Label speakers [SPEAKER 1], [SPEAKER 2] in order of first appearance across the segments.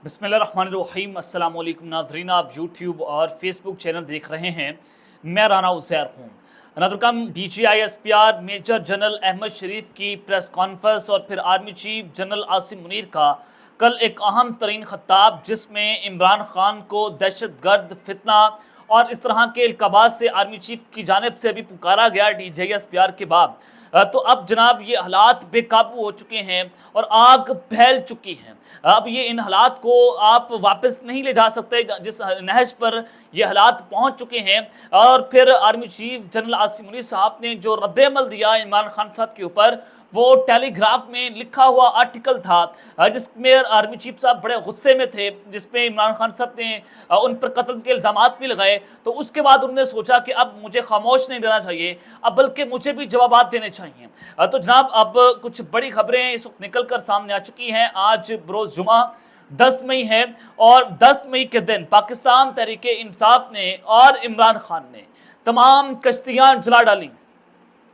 [SPEAKER 1] बिस्मिल्लाहिर्रहमानिर्रहीम। अस्सलाम वालेकुम नाज़रीन, आप यूट्यूब और फेसबुक चैनल देख रहे हैं। मैं राना उज़ैर हूँ। नाज़रीन, DGI-SPR मेजर जनरल अहमद शरीफ की प्रेस कॉन्फ्रेंस और फिर army chief general Asim Munir का कल एक अहम तरीन खिताब, जिसमें इमरान खान को दहशत गर्द, फितना और इस तरह के इल्काबात से आर्मी चीफ की जानिब से अभी पुकारा गया DGI-SPR के बाद। तो अब जनाब ये हालात बेकाबू हो चुके हैं और आग फैल चुकी है। अब ये इन हालात को आप वापस नहीं ले जा सकते, जिस नहज पर ये हालात पहुंच चुके हैं। और फिर army chief general Asim Munir साहब ने जो रद्द-ए-अमल दिया इमरान खान साहब के ऊपर, वो टेलीग्राफ में लिखा हुआ आर्टिकल था, जिसमें आर्मी चीफ साहब बड़े गुस्से में थे, जिसमें इमरान खान साहब ने उन पर कत्ल के इल्ज़ामात भी लगाए। तो उसके बाद उन्होंने सोचा कि अब मुझे खामोश नहीं रहना चाहिए, अब बल्कि मुझे भी जवाबात देने चाहिए। तो जनाब, अब कुछ बड़ी खबरें इस वक्त निकल कर सामने आ चुकी हैं। आज बरोज़ जुमा 10 मई है और 10 मई के दिन पाकिस्तान तहरीक-ए-इंसाफ ने और इमरान खान ने तमाम कश्तियाँ जला डाली।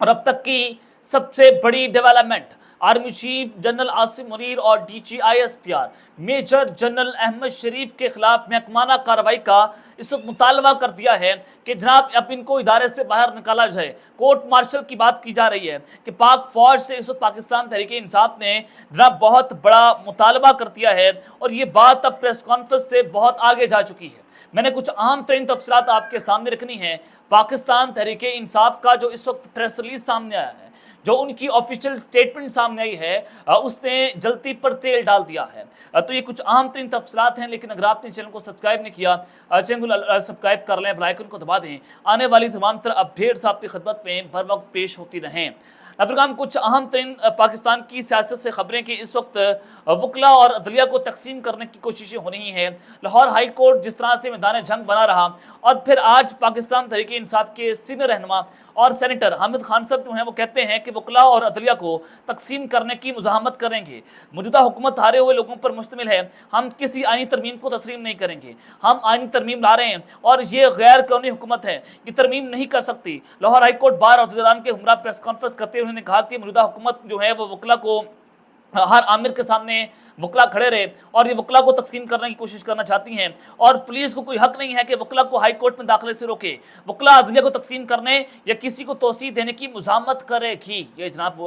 [SPEAKER 1] और अब तक की सबसे बड़ी development, army chief general Asim Munir और DGI-SPR मेजर जनरल अहमद शरीफ के खिलाफ महकमाना कार्रवाई का इस वक्त मुतालबा कर दिया है कि जनाब अब इनको इदारे से बाहर निकाला जाए। कोर्ट मार्शल की बात की जा रही है कि पाक फौज से इस वक्त पाकिस्तान तहरीक-ए-इंसाफ ने जनाब बहुत बड़ा मुतालबा कर दिया है और ये बात अब प्रेस कॉन्फ्रेंस से बहुत आगे जा चुकी है। मैंने कुछ अहम तरीन तफसीलात आपके सामने रखनी है। पाकिस्तान तहरीक-ए-इंसाफ का जो इस वक्त प्रेस रिलीज सामने आया है, जो उनकी ऑफिशियल स्टेटमेंट सामने आई है, उसने जलती पर तेल डाल दिया है। तो ये कुछ अहम तरीन तफसीलात हैं, लेकिन अगर आपने चैनल को सब्सक्राइब नहीं किया, चैनल को सब्सक्राइब कर लें, बेल आइकन को दबा दें। आने वाली तमाम तरह अपडेट्स आपकी खिदमत में बर वक्त पेश होती रहें। नाज़रीन, कुछ अहम तरीन पाकिस्तान की सियासत से खबरें कि इस वक्त वकला और अदलिया को तकसीम करने की कोशिशें हो रही हैं। लाहौर हाई कोर्ट जिस तरह से मैदान जंग बना रहा, और फिर आज पाकिस्तान तहरीक-ए-इंसाफ के सीनियर रहनुमा और सेनेटर हामिद खान साहब जो हैं वो कहते हैं कि वकला और अदलिया को तकसीम करने की मुज़ाहमत करेंगे। मौजूदा हुकूमत हारे हुए लोगों पर मुश्तमिल है, हम किसी आईनी तरमीम को तस्लीम नहीं करेंगे। हम आईनी तरमीम ला रहे हैं और ये गैर कानूनी हुकूमत है, ये तरमीम नहीं कर सकती। लाहौर हाई कोर्ट बार अहदेदारान के हमरा प्रेस कॉन्फ्रेंस करते हुए उन्होंने कहा कि मौजूदा हुकूमत जो है वो वकला को हर आमिर के सामने वकला खड़े रहे और ये वकला को तकसीम करने की कोशिश करना चाहती हैं। और पुलिस को कोई हक नहीं है कि वकला को हाई कोर्ट में दाखिले से रोके। वकला अदलिया को तकसीम करने या किसी को तोसी देने की मुज़ाहमत करेगी। ये जनाब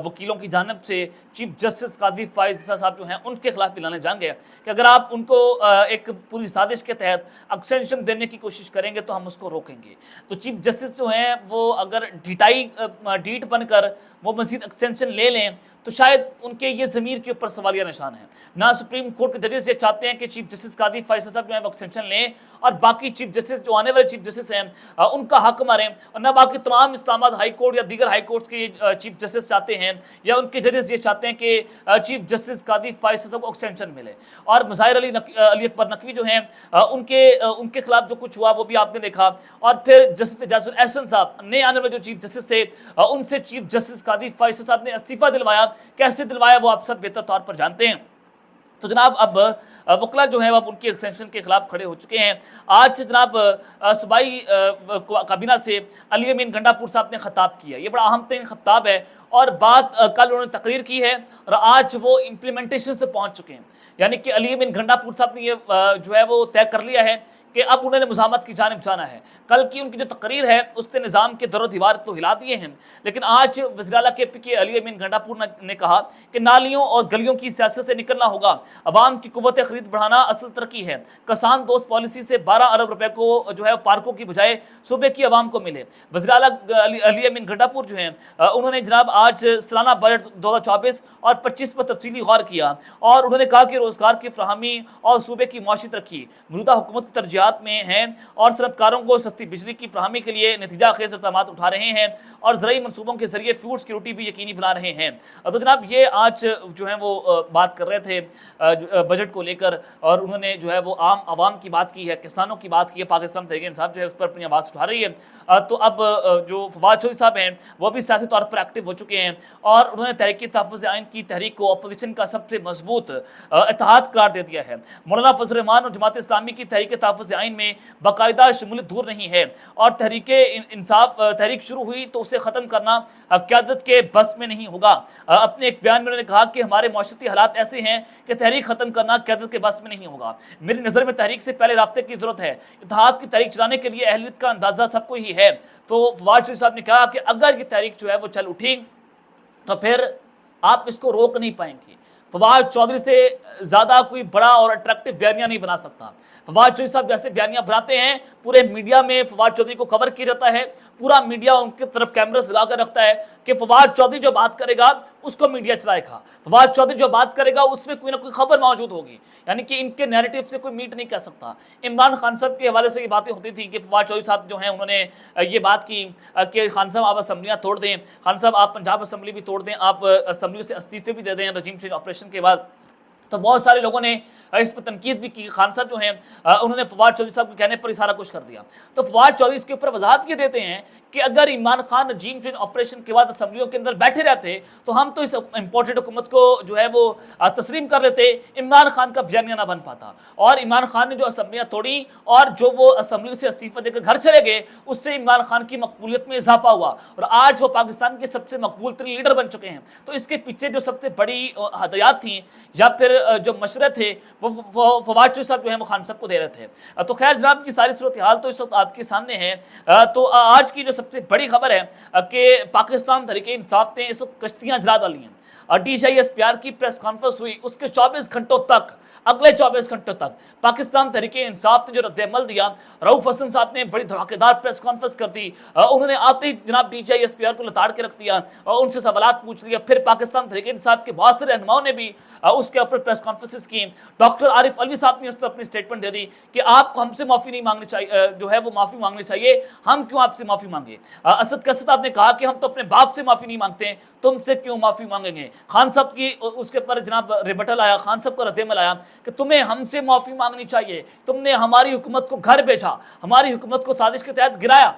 [SPEAKER 1] वकीलों की जानिब से चीफ जस्टिस कादी फाइज साहब जो हैं उनके खिलाफ भी लाने जाएंगे कि अगर आप उनको एक पूरी साजिश के तहत एक्सटेंशन देने की कोशिश करेंगे तो हम उसको रोकेंगे। तो चीफ जस्टिस जो हैं वो अगर ढीठ बनकर वो मज़ीद एक्सटेंशन ले लें तो शायद उनके ये ज़मीर के ऊपर सवालिया निशान है। ना सुप्रीम कोर्ट के जजेस ये चाहते हैं कि चीफ जस्टिस कादी फाइज साहब जो है वो एक्सटेंशन लें और बाकी चीफ जस्टिस जो आने वाले चीफ जस्टिस हैं उनका हक मारें, और ना बाकी तमाम इस्लामाबाद हाई कोर्ट या दीगर हाई कोर्ट्स के चीफ जस्टिस चाहते हैं या उनके जजेस ये चाहते हैं कि चीफ जस्टिस कादी फाइज साहब को एक्सटेंशन मिले। और मज़ाहिर अली अकबर नकवी जो हैं उनके खिलाफ जो कुछ हुआ वो भी आपने देखा। और फिर जस्टिस एजाजुल एहसन साहब नए आने वाले जो चीफ जस्टिस थे, उनसे चीफ जस्टिस कादी फाइज साहब ने इस्तीफ़ा दिलवाया। कैसे दिलवाया वो आप सब बेहतर तौर पर जानते हैं। तो जनाब अब वकला जो है अब उनकी एक्सटेंशन के खिलाफ खड़े हो चुके हैं। आज से जनाब सूबाई काबीना से अली अमीन गंडापुर साहब ने खिताब किया। ये बड़ा अहम तरीन खिताब है और बात कल उन्होंने तकरीर की है और आज वो इम्प्लीमेंटेशन से पहुंच चुके हैं। यानी कि अली अमीन गंडापुर साहब ने ये जो है वो तय कर लिया है कि अब उन्होंने मुज़ाहमत की जानिब जाना है। कल की उनकी जो तकरीर है उसने निज़ाम के दरो दीवार तो हिला दिए हैं, लेकिन आज वज़ीर-ए-आला KP के अली अमीन गंडापुर ने कहा कि नालियों और गलियों की सियासत से निकलना होगा। अवाम की कुव्वत ख़रीद बढ़ाना असल तरक्की है। किसान दोस्त पॉलिसी से 12 अरब रुपए को जो है पार्कों की बजाय सूबे की आवाम को मिले। वज़ीर-ए-आला अली अमीन गंडापुर जो हैं उन्होंने जनाब आज सालाना बजट 2024 और 25 पर तफसीली गौर किया और उन्होंने कहा कि रोज़गार की फराहमी और सूबे की मुआशी तरक्की मौजूदा हुकूमत की तरजीहात में हैं और सनअतकारों को सस्ती बिजली की फराहमी के लिए नतीजा खेज इक़दामात उठा रहे हैं और ज़रूरी मनसूबों के जरिए फूड सिक्योरिटी भी यकीनी बना रहे हैं। तो जनाब ये आज जो है वो बात कर रहे थे बजट को लेकर और उन्होंने जो है वो आम आवाम की बात की है, किसानों की बात की है। पाकिस्तान तहरीक-ए-इंसाफ जो है उस पर अपनी आवाज़ उठा रही है। तो अब जो फवाद चौधरी साहब हैं वो भी सियासी तौर पर एक्टिव हो चुके चुके हैं और उन्होंने तहरीक तहफ़्फ़ुज़ आइन की तहरीक को अपोजिशन का सबसे मजबूत इत्तेहाद करार दे दिया है। मौलाना फजल रहमान और जमात इस्लामी की तहरीक तहफ़्फ़ुज़ आइन में बाकायदा शमूलियत दूर नहीं है और तहरीक इंसाफ तहरीक शुरू हुई तो उसे ख़त्म करना क़यादत के बस में नहीं होगा। अपने एक बयान में उन्होंने कहा कि हमारे माशरती हालात ऐसे हैं कि तहरीक ख़त्म करना क़यादत के बस में नहीं होगा। मेरी नज़र में तहरीक से पहले राब्ते की ज़रूरत है। इत्तेहाद की तहरीक चलाने के लिए अहलियत का अंदाज़ा सबको ही है। तो फवाद चौधरी साहब ने कहा कि अगर ये तहरीक जो है वो चल उठी तो फिर आप इसको रोक नहीं पाएंगे। फवाद चौधरी से ज़्यादा कोई बड़ा और अट्रैक्टिव बयानिया नहीं बना सकता। फवाद चौधरी साहब जैसे बयानिया बनाते हैं, पूरे मीडिया में फवाद चौधरी को कवर किया जाता है, पूरा मीडिया उनकी तरफ कैमरा लगा कर रखता है कि फवाद चौधरी जो बात करेगा उसको मीडिया चलाएगा, फवाद चौधरी जो बात करेगा उसमें कोई ना कोई खबर मौजूद होगी, यानी कि इनके नैरेटिव से कोई मीट नहीं कर सकता। इमरान खान साहब के हवाले से ये बातें होती थी कि फवाद चौधरी साहब जो हैं उन्होंने ये बात की कि खान साहब आप असम्बलियाँ तोड़ दें, खान साहब आप पंजाब असम्बली भी तोड़ दें, आप असम्बलियों से इस्तीफे भी दे दें रजीम चेंज ऑपरेशन के बाद। तो बहुत सारे लोगों ने इस पर तनकीद भी की। खान साहब जो हैं उन्होंने फवाद चौधरी साहब के कहने पर ही सारा कुछ कर दिया। तो फवाद चौधरी इसके ऊपर वजाहत ये देते हैं कि अगर इमरान खान रजीम चेंज ऑपरेशन के बाद असम्बलियों के अंदर बैठे रहते तो हम तो इस इम्पोर्टेड हुकूमत को जो है वो तस्लीम कर लेते, इमरान खान का बयानिया ना बन पाता। और इमरान खान ने जो असम्बलियाँ तोड़ी और जो वो असम्बलियों से इस्तीफा देकर घर चले गए, उससे इमरान खान की मकबूलियत में इजाफा हुआ और आज वो पाकिस्तान के सबसे मकबूल तरीन लीडर बन चुके हैं। तो इसके पीछे जो सबसे बड़ी हदायत थी या फिर जो मशवरे थे वो फवाद चौधरी साहब जो है वो खान साहब को दे रहे थे। तो खैर जनाब की सारी सूरत हाल तो इस वक्त आपके सामने है। तो आज की जो सबसे बड़ी खबर है कि पाकिस्तान तहरीक इंसाफ ने इस वक्त कश्तियाँ जला डाली हैं। DCISPR की प्रेस कॉन्फ्रेंस हुई, उसके 24 घंटों तक, अगले 24 घंटों तक पाकिस्तान तहरीक इंसाफ ने जो रद्द-ए-अमल दिया, रऊफ हसन साहब ने बड़ी धमाकेदार प्रेस कॉन्फ्रेंस कर दी। उन्होंने आते ही जनाब DCISPR को लताड़ के रख दिया और उनसे सवालात पूछ लिया। फिर पाकिस्तान तहरीक इंसाफ के बहुत से रहनुमाओं ने भी उसके ऊपर प्रेस कॉन्फ्रेंसेस की। डॉक्टर आरिफ अलवी साहब ने उस पर अपनी स्टेटमेंट दे दी कि आपको हमसे माफ़ी नहीं मांगनी चाहिए, जो है वो माफ़ी मांगनी चाहिए, हम क्यों आपसे माफ़ी मांगे। असद कसद साहब ने कहा कि हम तो अपने बाप से माफ़ी नहीं मांगते, तुमसे क्यों माफ़ी मांगेंगे। खान साहब की उसके ऊपर जनाब रिबटल आया, खान साहब का रद्द-ए-अमल आया कि तुम्हें हमसे माफ़ी मांगनी चाहिए, तुमने हमारी हुकूमत को घर भेजा, हमारी हुकूमत को साजिश के तहत गिराया,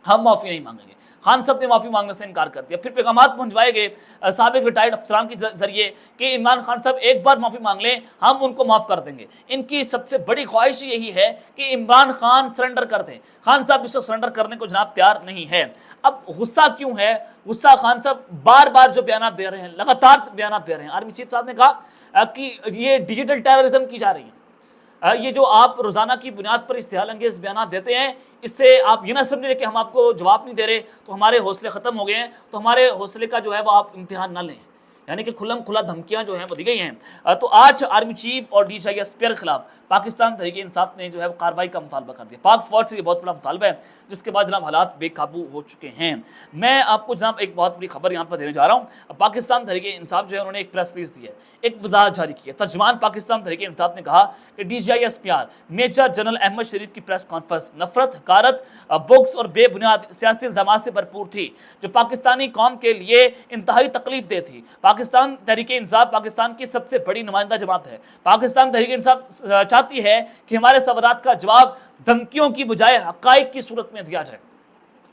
[SPEAKER 1] हम माफ़ी नहीं मांगेंगे। खान साहब ने माफ़ी मांगने से इनकार कर दिया। फिर पैगामात पहुंचवाए गए साबिक रिटायर्ड अफसरान के जरिए कि इमरान खान साहब एक बार माफ़ी मांग लें, हम उनको माफ़ कर देंगे। इनकी सबसे बड़ी ख्वाहिश यही है कि इमरान खान सरेंडर कर दें। खान साहब इसको सरेंडर करने को जनाब तैयार नहीं है। अब गुस्सा क्यों है? गुस्सा खान साहब बार बार जो बयान दे रहे हैं, लगातार बयान दे रहे हैं। आर्मी चीफ साहब ने कहा कि ये डिजिटल टेररिज्म की जा रही है, ये जो आप रोज़ाना की बुनियाद पर इश्तिहाल अंगेज़ बयान देते हैं, इससे आप ये ना समझें कि हम आपको जवाब नहीं दे रहे तो हमारे हौसले ख़त्म हो गए हैं, तो हमारे हौसले का जो है वो आप इम्तिहान ना लें। यानी कि खुल्लम खुला धमकियाँ जो हैं वो दी गई हैं। तो आज आर्मी चीफ और DCISPR के खिलाफ पाकिस्तान तहरीक इंसाफ ने जो है वो कार्रवाई का मुतालबा कर दिया। पाक फौज से ये बहुत बड़ा मुतालबा है, जिसके बाद जनाब हालात बेकाबू हो चुके हैं। मैं आपको जनाब एक बहुत बड़ी खबर यहाँ पर देने जा रहा हूँ। पाकिस्तान तहरीक इंसाफ जो है उन्होंने एक प्रेस रिलीज दी है, एक वजाहत जारी की है। तर्जुमान पाकिस्तान तहरीक इंसाफ ने कहा कि DCISPR मेजर जनरल अहमद शरीफ की प्रेस कॉन्फ्रेंस नफरत, हकारत, बुक्स और बेबुनियाद सियासी इल्जामात से भरपूर थी, जो पाकिस्तानी कौम के लिए इंतहाई तकलीफ दे थी। पाकिस्तान तहरीक इंसाफ पाकिस्तान की सबसे बड़ी नुमाइंदा जमात है। पाकिस्तान तहरीक इंसाफ चाहती है कि हमारे सवालात का जवाब धमकियों की बजाय हकाइक की सूरत में दिया जाए।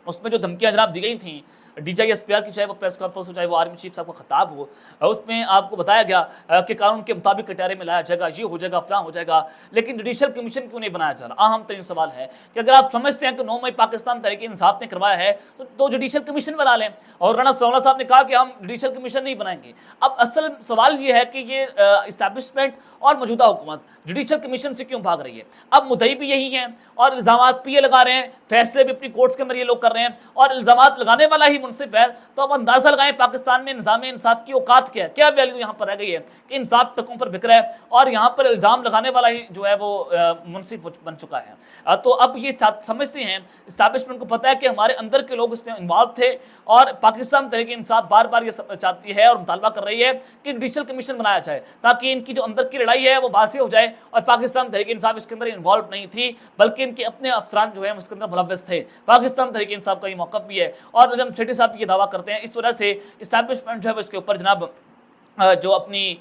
[SPEAKER 1] उसमें जो धमकियां जनाब दी गई थी DCISPR की, चाहे वो प्रेस कॉन्फ्रेंस हो, चाहे वो आर्मी चीफ साहब का खिताब हो, उसमें आपको बताया गया कि कानून के मुताबिक कटहरे में लाया जाएगा, ये हो जाएगा, फलां हो जाएगा। लेकिन जुडिशल कमीशन क्यों नहीं बनाया जा रहा? अहम तरीन सवाल है कि अगर आप समझते हैं कि 9 मई पाकिस्तान तहरीक इंसाफ ने करवाया है तो जुडिशल कमीशन बना लें। और राणा सौला साहब ने कहा कि हम जुडिशल कमीशन नहीं बनाएंगे। अब असल सवाल ये है कि ये इस्टेब्लिशमेंट और मौजूदा हुकूमत जुडिशल कमीशन से क्यों भाग रही है? अब मुद्दई भी यही हैं और इल्ज़ामात भी ये लगा रहे हैं, फैसले भी अपनी कोर्ट्स के अंदर ये लोग कर रहे हैं और इल्ज़ामात लगाने वाला ही मुनसिफ है। तो अब अंदाजा लगाएं पाकिस्तान में निज़ाम इंसाफ की औकात क्या है, क्या वैल्यू यहाँ पर रह गई है कि इंसाफ तकों पर बिक रहा है और यहाँ पर इल्ज़ाम लगाने वाला ही जो है वो मुनसिफ बन चुका है। तो अब ये समझते हैं, इस्टेब्लिशमेंट को पता है कि हमारे अंदर के लोग इसमें इन्वॉल्व थे और पाकिस्तान तहरीक इंसाफ बार बार ये चाहती है और मुतालबा कर रही है कि जुडिशल कमीशन बनाया जाए ताकि इनकी जो अंदर की लड़ाई है वो वाज़ेह हो जाए। और पाकिस्तान तहरीक इंसाफ इसके अंदर इन्वॉल्व नहीं थी, बल्कि इनके अपने अफसरान जो है उसके अंदर मुलव्वस थे। पाकिस्तान तहरीक इंसाफ का ये मौक़िफ़ भी है और निज़ाम सेठी साहब ये दावा करते हैं। इस वजह से इस्टेब्लिशमेंट जो है उसके ऊपर जनाब جو اپنی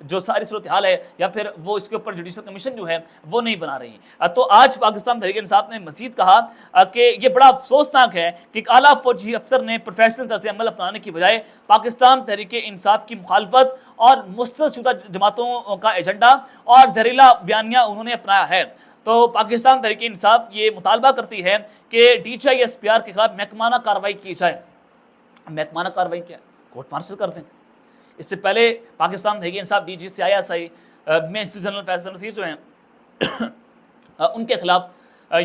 [SPEAKER 1] جو ساری صورتحال ہے یا پھر وہ اس کے اوپر جوڈیشل کمیشن جو ہے وہ نہیں بنا رہی ہیں۔ تو آج پاکستان تحریک انصاف نے مزید کہا کہ یہ بڑا افسوسناک ہے کہ ایک اعلیٰ فوجی افسر نے پروفیشنل طرز عمل اپنانے کی بجائے پاکستان تحریک انصاف کی مخالفت اور مسترد شدہ جماعتوں کا ایجنڈا اور زہریلا بیانیہ انہوں نے اپنایا ہے۔ تو پاکستان تحریک انصاف یہ مطالبہ کرتی ہے کہ DGI-SPR کے خلاف محکمانہ کارروائی کی جائے۔ محکمانہ کارروائی کیا ہے؟ کورٹ مارشل کر دیں۔ اس سے پہلے Pakistan Tehreek Insaf DGI-SI major general Faisal Naseer جو ہیں ان کے خلاف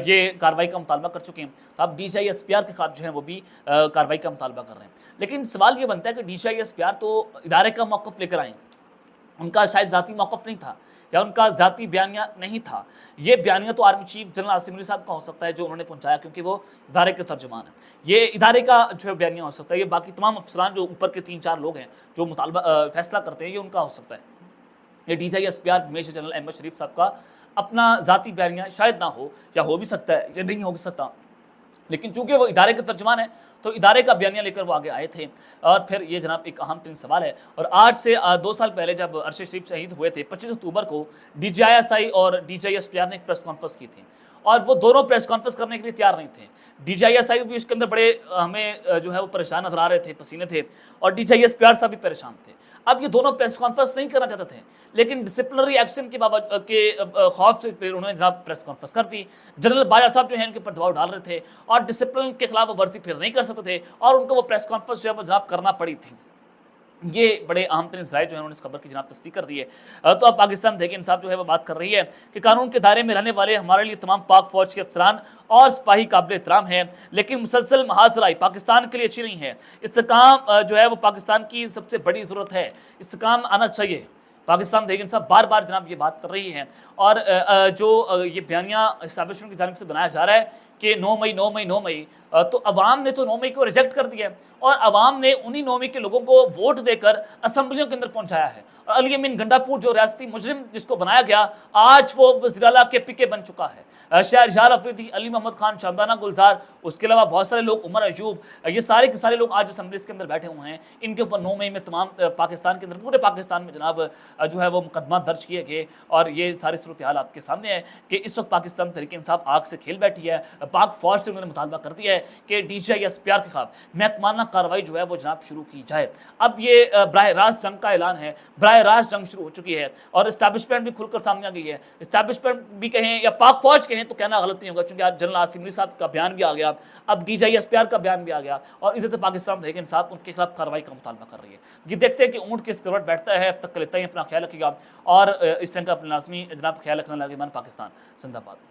[SPEAKER 1] یہ کارروائی کا مطالبہ کر چکے ہیں۔ تو اب DGI-SPR کے خلاف جو ہیں وہ بھی کارروائی کا مطالبہ کر رہے ہیں۔ لیکن سوال یہ بنتا ہے کہ DGI-SPR تو ادارے کا موقف لے کر آئیں، ان کا شاید ذاتی موقف نہیں تھا یا ان کا ذاتی بیانیہ نہیں تھا۔ یہ بیانیہ تو army chief general Asim Munir صاحب کا ہو سکتا ہے جو انہوں نے پہنچایا، کیونکہ وہ ادارے کے ترجمان ہیں۔ یہ ادارے کا جو ہے بیانیہ ہو سکتا ہے، یہ باقی تمام افسران جو اوپر کے 3-4 لوگ ہیں جو مطالبہ فیصلہ کرتے ہیں، یہ ان کا ہو سکتا ہے۔ یہ DGI-SPR میجر جنرل احمد شریف صاحب کا اپنا ذاتی بیانیہ شاید نہ ہو، یا ہو بھی سکتا ہے یا نہیں ہو بھی سکتا، لیکن چونکہ وہ ادارے کے ترجمان ہیں تو ادارے کا بیانیہ لے کر وہ آگے آئے تھے۔ اور پھر یہ جناب ایک اہم ترین سوال ہے، اور آج سے 2 سال پہلے جب ارشد شریف شہید ہوئے تھے 25 اکتوبر کو DGI-SI اور DGI-SPR نے ایک پریس کانفرنس کی تھی، اور وہ دونوں پریس کانفرنس کرنے کے لیے تیار نہیں تھے۔ DGI-SI بھی اس کے اندر بڑے ہمیں جو ہے وہ پریشان نظر آ رہے تھے، پسینے تھے، اور DGI-SPR صاحب بھی پریشان تھے۔ اب یہ دونوں پریس کانفرنس نہیں کرنا چاہتے تھے، لیکن ڈسپلنری ایکشن کے خوف سے پھر انہوں نے جناب پریس کانفرنس کر دی۔ جنرل باجوہ صاحب جو ہیں ان کے اوپر دباؤ ڈال رہے تھے، اور ڈسپلن کے خلاف وہ ورزی پھر نہیں کر سکتے تھے، اور ان کو وہ پریس کانفرنس جو ہے وہ جناب کرنا پڑی تھی۔ یہ بڑے اہم ترین ذرائع جو ہیں انہوں نے اس خبر کی جناب تصدیق کر دی ہے۔ تو اب پاکستان تحریک انصاف جو ہے وہ بات کر رہی ہے کہ قانون کے دائرے میں رہنے والے ہمارے لیے تمام پاک فوج کے افسران اور سپاہی قابل احترام ہیں، لیکن مسلسل محاذرائی پاکستان کے لیے اچھی نہیں ہے۔ استحکام جو ہے وہ پاکستان کی سب سے بڑی ضرورت ہے، استحکام آنا چاہیے۔ پاکستان تحریک انصاف بار بار جناب یہ بات کر رہی ہے، اور جو یہ بیانیہ اسٹیبلشمنٹ کی جانب سے بنایا جا رہا ہے کہ 9 مئی، تو عوام نے تو 9 مئی کو ریجیکٹ کر دیا ہے، اور عوام نے انہی 9 مئی کے لوگوں کو ووٹ دے کر اسمبلیوں کے اندر پہنچایا ہے۔ اور علی امین گنڈا پور جو ریاستی مجرم جس کو بنایا گیا، آج وہ وزیر اعلیٰ کے PK بن چکا ہے۔ شہریار افریدی، علی محمد خان، شمدانہ گلزار، اس کے علاوہ بہت سارے لوگ، عمر ایوب، یہ سارے کے سارے لوگ آج اسمبلیز کے اندر بیٹھے ہوئے ہیں۔ ان کے اوپر 9 مئی میں تمام پاکستان کے اندر، پورے پاکستان میں جناب جو ہے وہ مقدمات درج کیے گئے، اور یہ ساری صورتحال آپ کے سامنے ہے کہ اس وقت پاکستان تحریک انصاف آگ سے کھیل بیٹھی ہے۔ پاک فوج سے انہوں نے مطالبہ کر دیا ہے کہ DGI-SPR کے خلاف محکمانہ کارروائی جو ہے وہ جناب شروع کی جائے۔ اب یہ براہ راست جنگ کا اعلان ہے، براہ راست جنگ شروع ہو چکی ہے، اور اسٹیبلشمنٹ بھی کھل کر سامنے آ گئی ہے۔ اسٹیبلشمنٹ بھی کہیں یا پاک فوج کہیں تو کہنا غلط نہیں ہوگا، کیونکہ آج جنرل عاصم منیر صاحب کا بیان بھی آ گیا، اب DGI-SPR کا بیان بھی آ گیا، اور عزت پاکستان تحریک انصاف ان کے خلاف کارروائی کا مطالبہ کر رہی ہے۔ یہ دیکھتے ہیں کہ اونٹ کس کروٹ بیٹھتا ہے۔ اب تک لیتا ہی اپنا خیال رکھیے گا، اور اس ٹائم کا اپنا لازمی جناب خیال رکھنا لگے۔ پاکستان زندہ باد۔